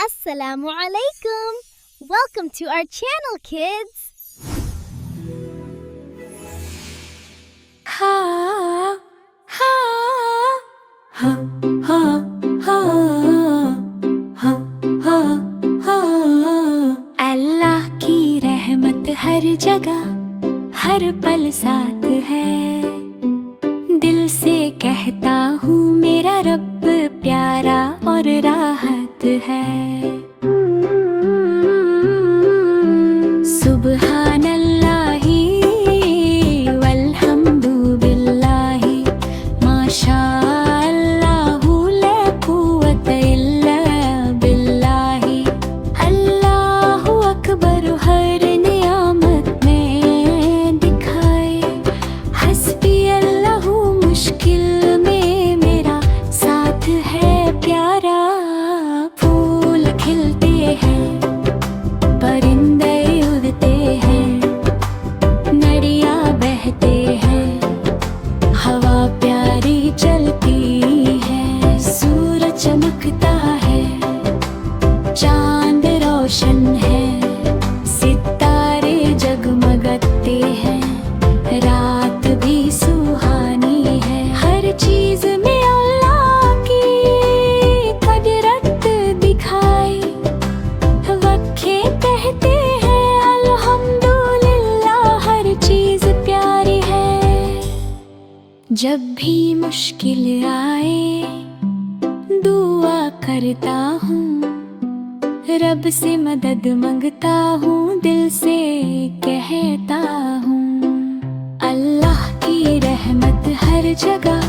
Assalamu alaikum. Welcome to our channel, kids. Ha ha ha ha ha ha ha ha अल्लाह की रहमत हर जगह हर पल साथ है। दिल से कहता हूँ मेरा रब प्यारा और राहत है। सुबहान अल्लाही वल्हम्दु बिल्लाही माशा अल्लाहु ला कुव्वत इल्ला बिल्लाही। अल्लाहु अकबर हर नियामत में दिखाए। हस्बी अल्लाहु मुश्किल में मेरा साथ है प्यारा। फूल खिलते हैं, परिंदे उड़ते हैं, नदियाँ बहते हैं, हवा प्यारी चलती है, सूरज चमकता है, चांद रोशन है, सितारे जगमगाते हैं, रात भी सुहानी है। हर चीज में अल्लाह की कुदरत दिखाई। वक्खे कहते हैं अल्हम्दुलिल्लाह हर चीज प्यारी है। जब भी मुश्किल आए दुआ करता हूँ, रब से मदद मांगता हूँ, दिल से कहता हूँ। अल्लाह की रहमत हर जगह